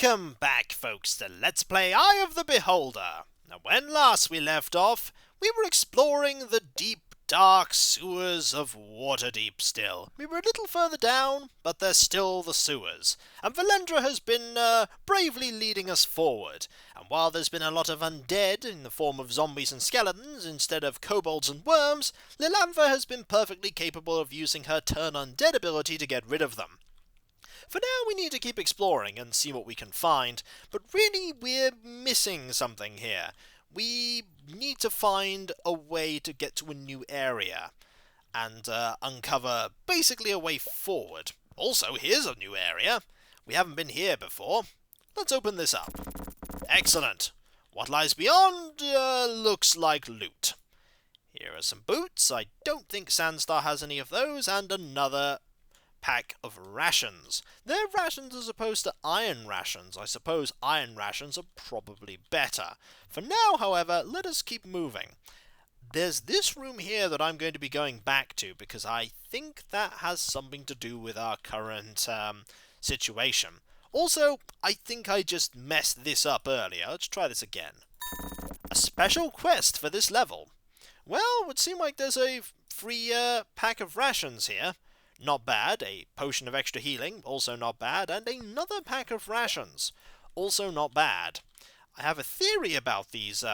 Welcome back, folks, to Let's Play Eye of the Beholder. Now, when last we left off, we were exploring the deep, dark sewers of Waterdeep still. We were a little further down, but they're still the sewers. And Valendra has been bravely leading us forward. And while there's been a lot of undead in the form of zombies and skeletons instead of kobolds and worms, Lilantha has been perfectly capable of using her Turn Undead ability to get rid of them. For now, we need to keep exploring and see what we can find, but really we're missing something here. We need to find a way to get to a new area and uncover basically a way forward. Also, here's a new area. We haven't been here before. Let's open this up. Excellent. What lies beyond looks like loot. Here are some boots. I don't think Sandstar has any of those, and another pack of rations. They're rations as opposed to iron rations. I suppose iron rations are probably better. For now, however, let us keep moving. There's this room here that I'm going to be going back to because I think that has something to do with our current situation. Also, I think I just messed this up earlier. Let's try this again. A special quest for this level. Well, it would seem like there's a free pack of rations here. Not bad. A potion of extra healing, also not bad, and another pack of rations, also not bad. I have a theory about these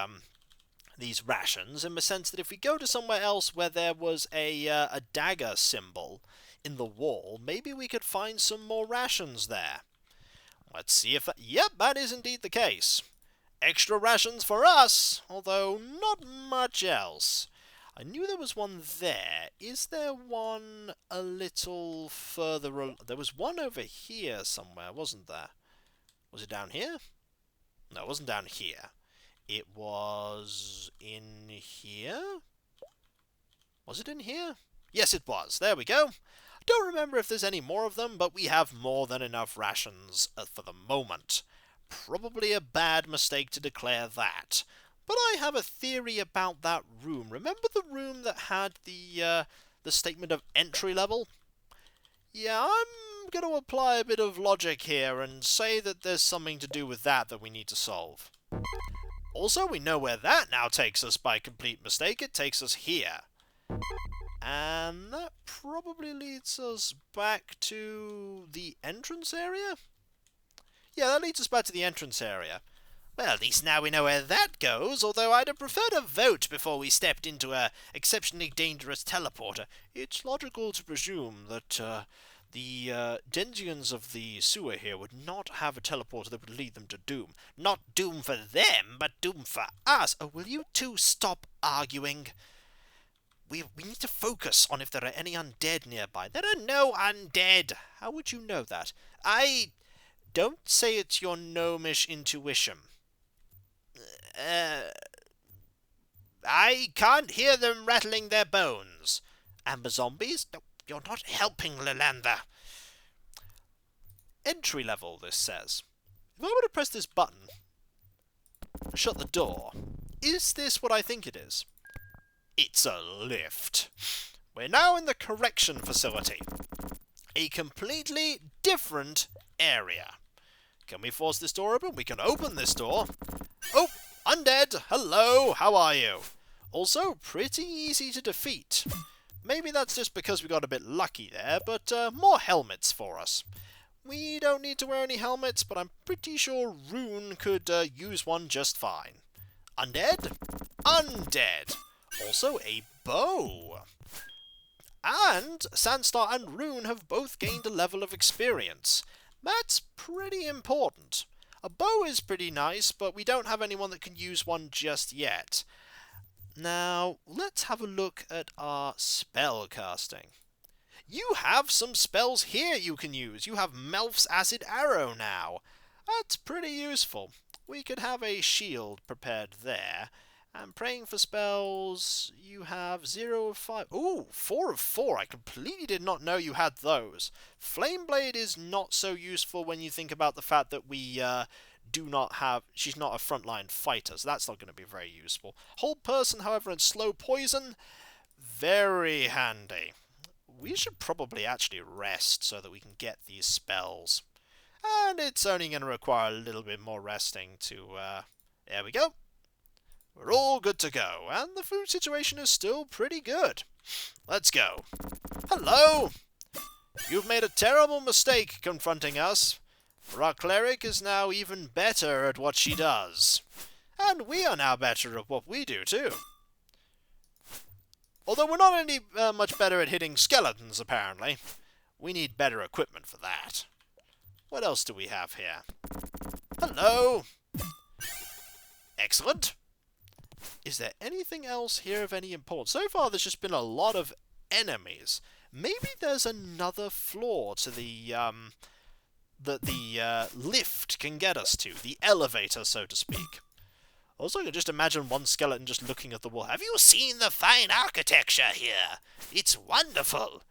rations, in the sense that if we go to somewhere else where there was a dagger symbol in the wall, maybe we could find some more rations there. Let's see if that... Yep, that is indeed the case. Extra rations for us, although not much else. I knew there was one there. Is there one a little further... There was one over here somewhere, wasn't there? Was it down here? No, it wasn't down here. It was in here? Was it in here? Yes, it was. There we go. I don't remember if there's any more of them, but we have more than enough rations for the moment. Probably a bad mistake to declare that. But I have a theory about that room. Remember the room that had the statement of entry level? Yeah, I'm going to apply a bit of logic here and say that there's something to do with that we need to solve. Also, we know where that now takes us by complete mistake. It takes us here. And that probably leads us back to the entrance area? Yeah, that leads us back to the entrance area. Well, at least now we know where that goes, although I'd have preferred a vote before we stepped into a exceptionally dangerous teleporter. It's logical to presume that the denizens of the sewer here would not have a teleporter that would lead them to doom. Not doom for them, but doom for us. Oh, will you two stop arguing? We need to focus on if there are any undead nearby. There are no undead. How would you know that? Don't say it's your gnomish intuition. I can't hear them rattling their bones. Amber zombies? No, you're not helping, Lilantha. Entry level, this says. If I were to press this button, shut the door, is this what I think it is? It's a lift. We're now in the correction facility. A completely different area. Can we force this door open? We can open this door. Oh! Undead! Hello! How are you? Also, pretty easy to defeat. Maybe that's just because we got a bit lucky there, but more helmets for us. We don't need to wear any helmets, but I'm pretty sure Rune could use one just fine. Undead? Undead! Also a bow. And Sandstar and Rune have both gained a level of experience. That's pretty important. A bow is pretty nice, but we don't have anyone that can use one just yet. Now, let's have a look at our spell casting. You have some spells here you can use. You have Melf's Acid Arrow now. That's pretty useful. We could have a shield prepared there. And praying for spells, you have 0 of 5. Ooh, 4 of 4. I completely did not know you had those. Flameblade is not so useful when you think about the fact that we do not have... She's not a frontline fighter, so that's not going to be very useful. Hold person, however, and slow poison, very handy. We should probably actually rest so that we can get these spells. And it's only going to require a little bit more resting to, there we go. We're all good to go, and the food situation is still pretty good. Let's go. Hello! You've made a terrible mistake confronting us, for our cleric is now even better at what she does. And we are now better at what we do, too. Although we're not any much better at hitting skeletons, apparently. We need better equipment for that. What else do we have here? Hello! Excellent. Is there anything else here of any importance? So far, there's just been a lot of enemies. Maybe there's another floor to the, that the lift can get us to. The elevator, so to speak. Also, I can just imagine one skeleton just looking at the wall. Have you seen the fine architecture here? It's wonderful.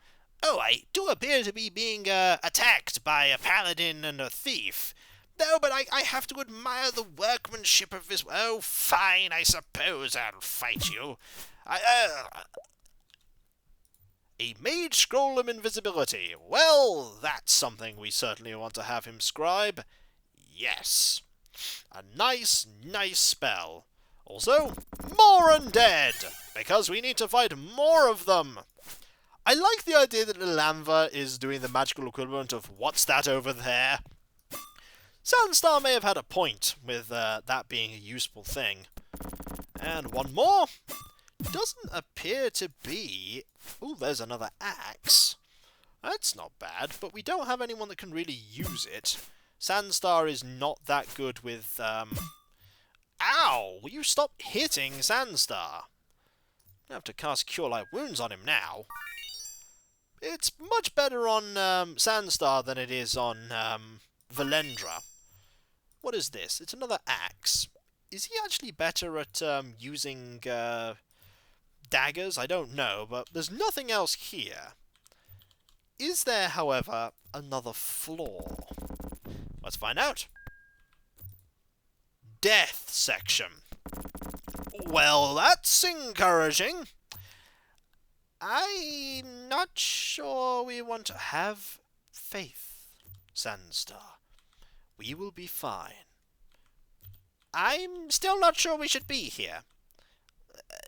Oh, I do appear to be being attacked by a paladin and a thief. No, but I have to admire the workmanship of this. Oh, fine, I suppose I'll fight you. A mage scroll of invisibility. Well, that's something we certainly want to have him scribe. Yes. A nice spell. Also, more undead, because we need to fight more of them. I like the idea that Lilanva is doing the magical equivalent of what's that over there. Sandstar may have had a point with that being a useful thing. And one more. Doesn't appear to be... Ooh, there's another axe. That's not bad, but we don't have anyone that can really use it. Sandstar is not that good with, Ow! Will you stop hitting Sandstar? I have to cast Cure Light Wounds on him now. It's much better on, Sandstar than it is on, Valendra. What is this? It's another axe. Is he actually better at, using, daggers? I don't know, but there's nothing else here. Is there, however, another floor? Let's find out. Death section. Well, that's encouraging. I'm not sure we want to have faith, Sandstar. We will be fine. I'm still not sure we should be here.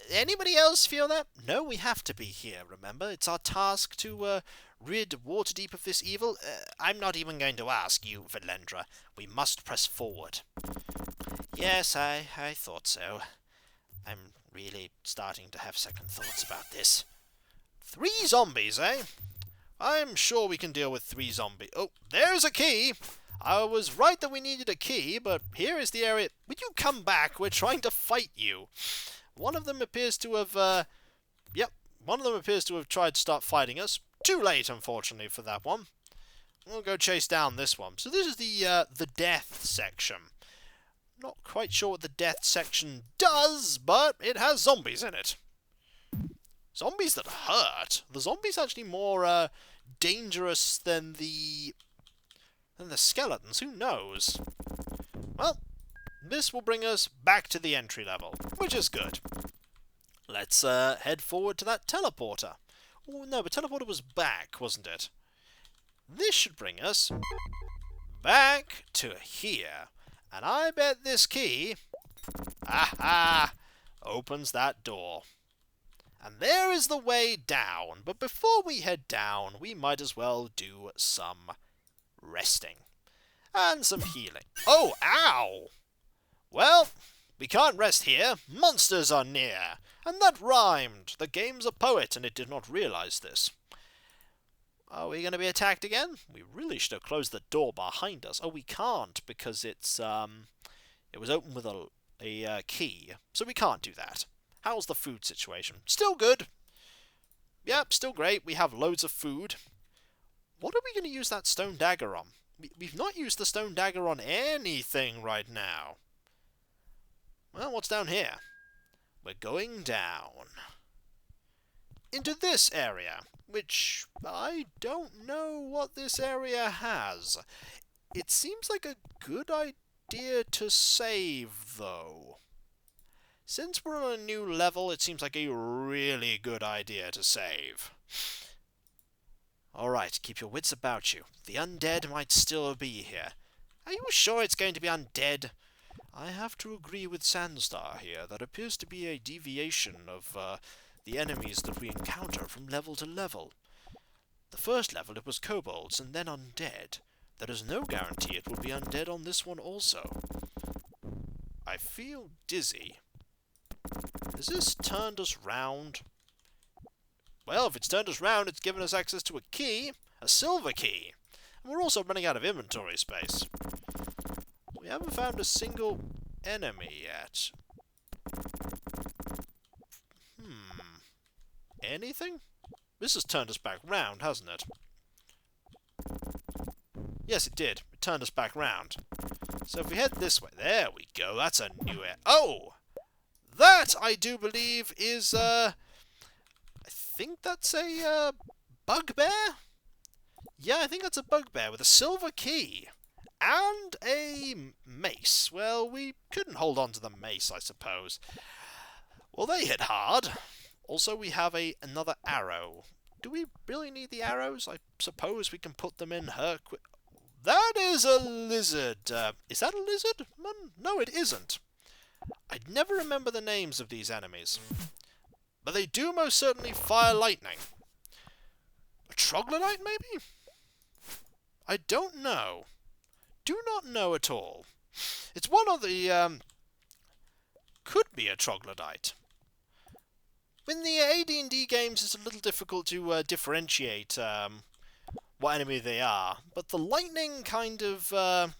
Anybody else feel that? No, we have to be here, remember? It's our task to, rid Waterdeep of this evil. I'm not even going to ask you, Valendra. We must press forward. Yes, I thought so. I'm really starting to have second thoughts about this. 3 zombies, eh? I'm sure we can deal with 3 zombies. Oh, there's a key! I was right that we needed a key, but here is the area... Would you come back? We're trying to fight you. One of them appears to have, Yep, one of them appears to have tried to start fighting us. Too late, unfortunately, for that one. We'll go chase down this one. So this is the death section. Not quite sure what the death section does, but it has zombies in it. Zombies that hurt. The zombies actually more, dangerous than the skeletons. Who knows? Well, this will bring us back to the entry level, which is good. Let's head forward to that teleporter. Oh, no, but teleporter was back, wasn't it? This should bring us back to here. And I bet this key, aha, opens that door. And there is the way down. But before we head down, we might as well do some resting. And some healing. Oh, ow! Well, we can't rest here. Monsters are near. And that rhymed. The game's a poet, and it did not realize this. Are we going to be attacked again? We really should have closed the door behind us. Oh, we can't, because it's, it was open with a key. So we can't do that. How's the food situation? Still good. Yep, still great. We have loads of food. What are we going to use that stone dagger on? We've not used the stone dagger on anything right now. Well, what's down here? We're going down into this area, which I don't know what this area has. It seems like a good idea to save, though. Since we're on a new level, it seems like a really good idea to save. Alright, keep your wits about you. The undead might still be here. Are you sure it's going to be undead? I have to agree with Sandstar here. That appears to be a deviation of the enemies that we encounter from level to level. The first level it was kobolds and then undead. There is no guarantee it will be undead on this one also. I feel dizzy. Has this turned us round? Well, if it's turned us round, it's given us access to a key. A silver key. And we're also running out of inventory space. We haven't found a single enemy yet. Anything? This has turned us back round, hasn't it? Yes, it did. It turned us back round. So if we head this way... There we go. That's a new area. Oh! That, I do believe, is, I think that's a, bugbear? Yeah, I think that's a bugbear with a silver key. And a mace. Well, we couldn't hold on to the mace, I suppose. Well, they hit hard. Also, we have another arrow. Do we really need the arrows? I suppose we can put them in her... That is a lizard. Is that a lizard? No, it isn't. I'd never remember the names of these enemies. But they do most certainly fire lightning. A troglodyte, maybe? I don't know. Do not know at all. It's one of the, could be a troglodyte. In the AD&D games, it's a little difficult to differentiate what enemy they are, but the lightning kind of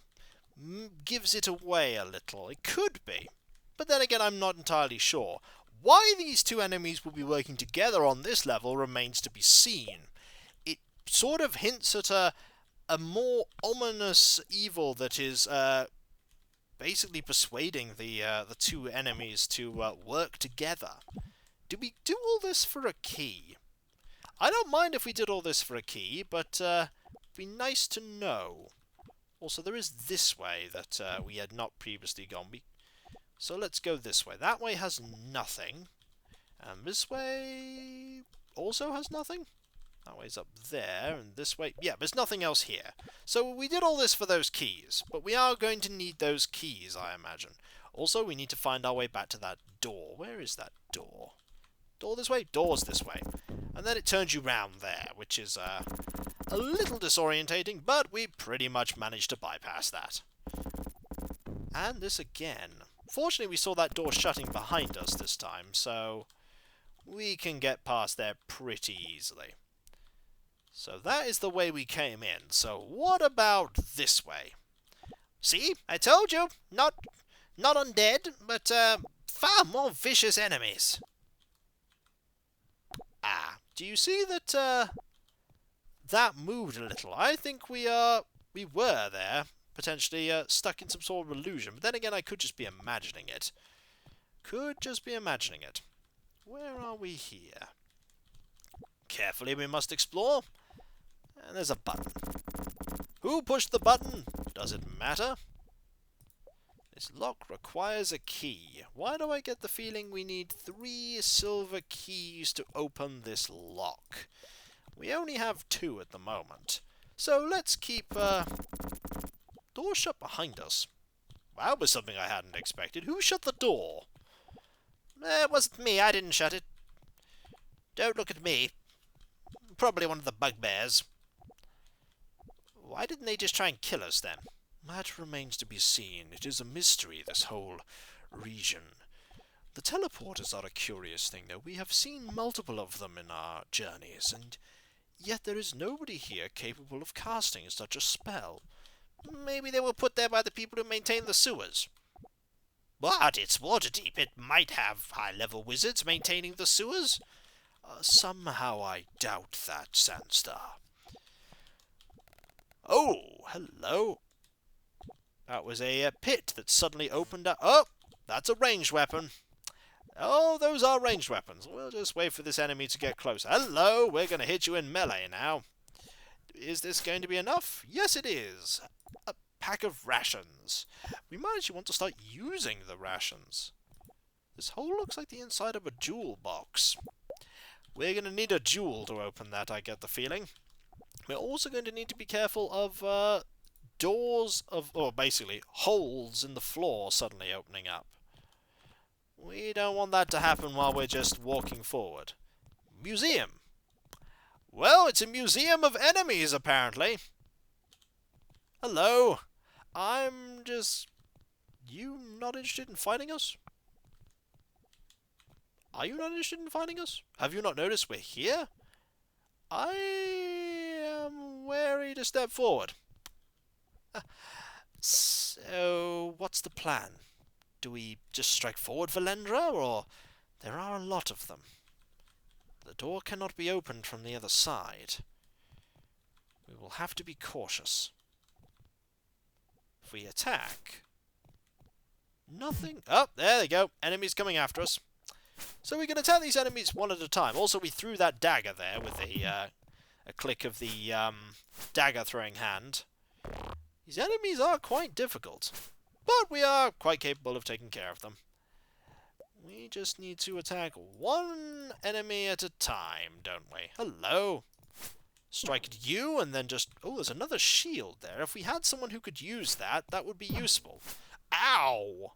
gives it away a little. It could be, but then again, I'm not entirely sure. Why these two enemies will be working together on this level remains to be seen. It sort of hints at a more ominous evil that is basically persuading the two enemies to work together. Do we do all this for a key? I don't mind if we did all this for a key, but it'd be nice to know. Also, there is this way that we had not previously gone. So let's go this way. That way has nothing. And this way also has nothing. That way's up there, and this way... Yeah, there's nothing else here. So we did all this for those keys, but we are going to need those keys, I imagine. Also, we need to find our way back to that door. Where is that door? Door this way? Door's this way. And then it turns you round there, which is a little disorientating, but we pretty much managed to bypass that. And this again. Fortunately, we saw that door shutting behind us this time, so we can get past there pretty easily. So that is the way we came in. So what about this way? See? I told you! Not undead, but far more vicious enemies. Ah, do you see that that moved a little? I think we were there, potentially stuck in some sort of illusion. But then again, I could just be imagining it. Could just be imagining it. Where are we here? Carefully we must explore. And there's a button. Who pushed the button? Does it matter? This lock requires a key. Why do I get the feeling we need 3 silver keys to open this lock? We only have 2 at the moment. So let's keep... door shut behind us. That was something I hadn't expected. Who shut the door? It wasn't me. I didn't shut it. Don't look at me. Probably one of the bugbears. Why didn't they just try and kill us then? That remains to be seen. It is a mystery, this whole region. The teleporters are a curious thing, though. We have seen multiple of them in our journeys, and yet there is nobody here capable of casting such a spell. Maybe they were put there by the people who maintain the sewers. But it's Waterdeep. It might have high-level wizards maintaining the sewers. Somehow I doubt that, Sandstar. Oh, hello. That was a pit that suddenly opened up. Oh, that's a ranged weapon. Oh, those are ranged weapons. We'll just wait for this enemy to get close. Hello, we're going to hit you in melee now. Is this going to be enough? Yes, it is. A pack of rations. We might actually want to start using the rations. This hole looks like the inside of a jewel box. We're going to need a jewel to open that, I get the feeling. We're also going to need to be careful of doors of, or basically holes in the floor suddenly opening up. We don't want that to happen while we're just walking forward. Museum. Well, it's a museum of enemies, apparently. Hello. I'm just... You not interested in fighting us? Are you not interested in fighting us? Have you not noticed we're here? I am wary to step forward. So, what's the plan? Do we just strike forward, Valendra, or... There are a lot of them. The door cannot be opened from the other side. We will have to be cautious. If we attack... Nothing... Oh, there they go. Enemies coming after us. So we can attack these enemies one at a time. Also, we threw that dagger there with a click of the dagger-throwing hand. These enemies are quite difficult, but we are quite capable of taking care of them. We just need to attack one enemy at a time, don't we? Hello. Strike at you, and then just... Oh, there's another shield there. If we had someone who could use that, that would be useful. Ow!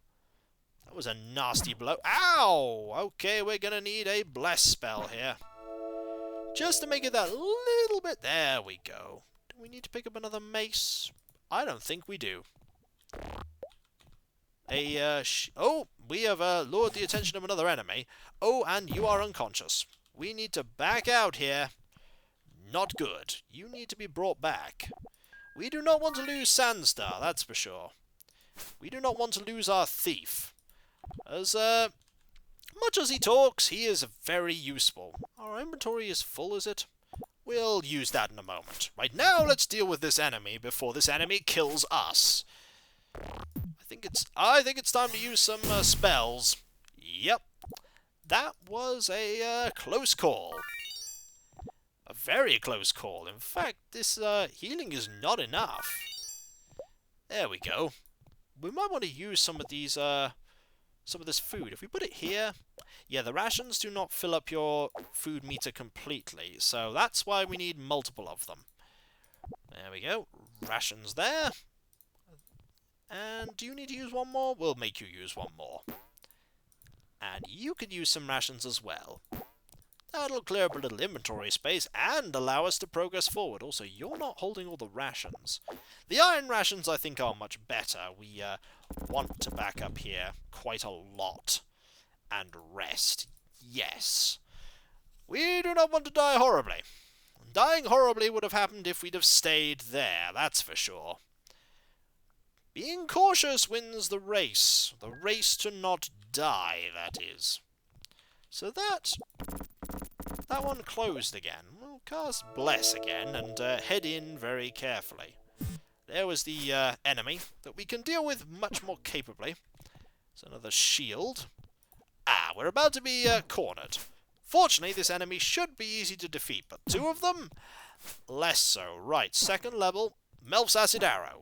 That was a nasty blow. Ow! Okay, we're going to need a bless spell here. Just to make it that little bit... There we go. Do we need to pick up another mace? I don't think we do. Oh, we have lured the attention of another enemy. Oh, and you are unconscious. We need to back out here. Not good. You need to be brought back. We do not want to lose Sandstar, that's for sure. We do not want to lose our thief. As much as he talks, he is very useful. Our inventory is full, is it? We'll use that in a moment. Right now, let's deal with this enemy before this enemy kills us. I think it's time to use some spells. Yep. That was a close call. A very close call. In fact, this healing is not enough. There we go. We might want to use some of these some of this food. If we put it here... Yeah, the rations do not fill up your food meter completely, so that's why we need multiple of them. There we go. Rations there. And do you need to use one more? We'll make you use one more. And you could use some rations as well. That'll clear up a little inventory space and allow us to progress forward. Also, you're not holding all the rations. The iron rations, I think, are much better. We want to back up here quite a lot. And rest. Yes. We do not want to die horribly. Dying horribly would have happened if we'd have stayed there, that's for sure. Being cautious wins the race. The race to not die, that is. So that one closed again. We'll cast Bless again and head in very carefully. There was the enemy that we can deal with much more capably. There's another shield. Ah, we're about to be cornered. Fortunately, this enemy should be easy to defeat, but two of them, less so. Right, second level, Melf's Acid Arrow.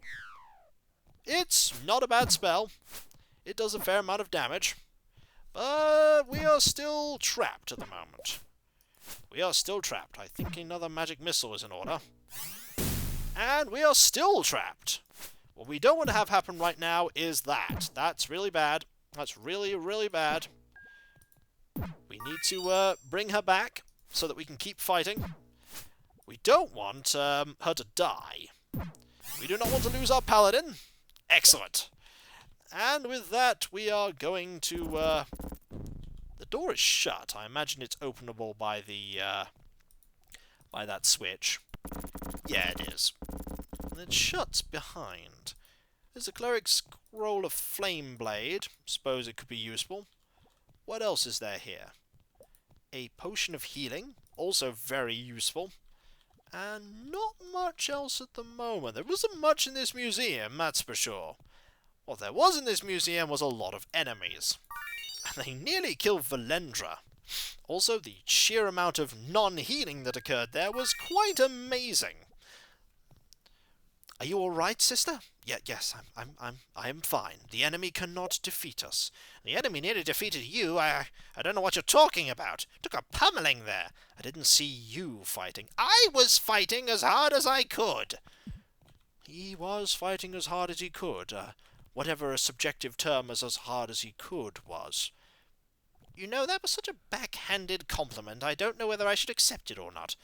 It's not a bad spell. It does a fair amount of damage. But we are still trapped at the moment. We are still trapped. I think another magic missile is in order. And we are still trapped. What we don't want to have happen right now is that. That's really bad. That's really, really bad. We need to bring her back so that we can keep fighting. We don't want her to die. We do not want to lose our paladin. Excellent. And with that, we are going to... The door is shut. I imagine it's openable by the by that switch. Yeah, it is. And it shuts behind. There's a cleric's scroll of flame blade. Suppose it could be useful. What else is there here? A potion of healing, also very useful. And not much else at the moment. There wasn't much in this museum, that's for sure. What there was in this museum was a lot of enemies. And they nearly killed Valendra. Also, the sheer amount of non-healing that occurred there was quite amazing. Are you all right, sister? Yes, I am fine. The enemy cannot defeat us. The enemy nearly defeated you. I don't know what you're talking about. Took a pummeling there. I didn't see you fighting. I was fighting as hard as I could. He was fighting as hard as he could, whatever a subjective term as hard as he could was. You know, that was such a backhanded compliment, I don't know whether I should accept it or not.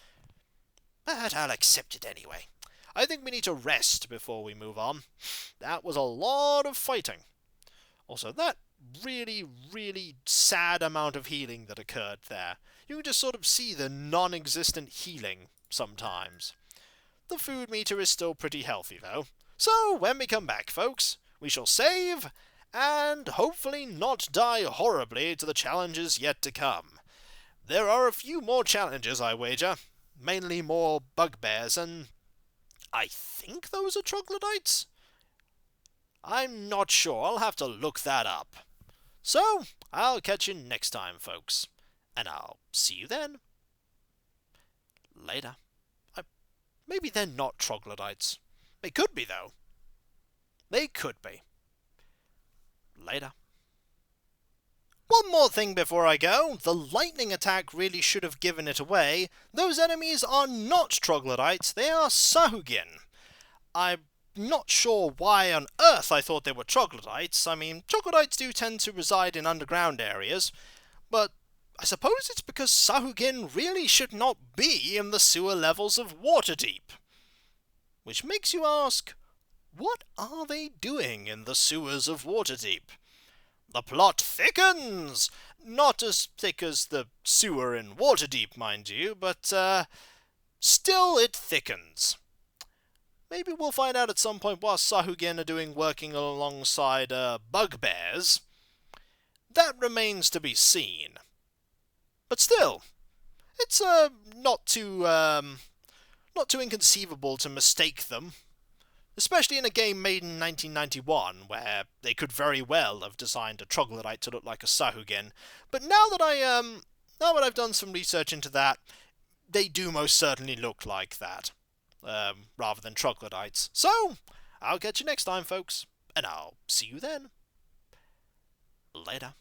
But I'll accept it anyway. I think we need to rest before we move on. That was a lot of fighting. Also, that really sad amount of healing that occurred there. You can just sort of see the non-existent healing sometimes. The food meter is still pretty healthy, though. So, when we come back, folks, we shall save, and hopefully not die horribly to the challenges yet to come. There are a few more challenges, I wager. Mainly more bugbears, and I think those are troglodytes? I'm not sure, I'll have to look that up. So, I'll catch you next time, folks. And I'll see you then. Later. Maybe they're not troglodytes. They could be, though. They could be. Later. One more thing before I go. The lightning attack really should have given it away. Those enemies are not troglodytes, they are Sahugin. I'm not sure why on earth I thought they were troglodytes. I mean, troglodytes do tend to reside in underground areas, but I suppose it's because Sahugin really should not be in the sewer levels of Waterdeep. Which makes you ask, what are they doing in the sewers of Waterdeep? The plot thickens! Not as thick as the sewer in Waterdeep, mind you, but still it thickens. Maybe we'll find out at some point what Sahugin are working alongside bugbears. That remains to be seen. But still, it's not too inconceivable to mistake them. Especially in a game made in 1991, where they could very well have designed a troglodyte to look like a Sahugin. But now that I've done some research into that, they do most certainly look like that, rather than troglodytes. So, I'll catch you next time, folks, and I'll see you then. Later.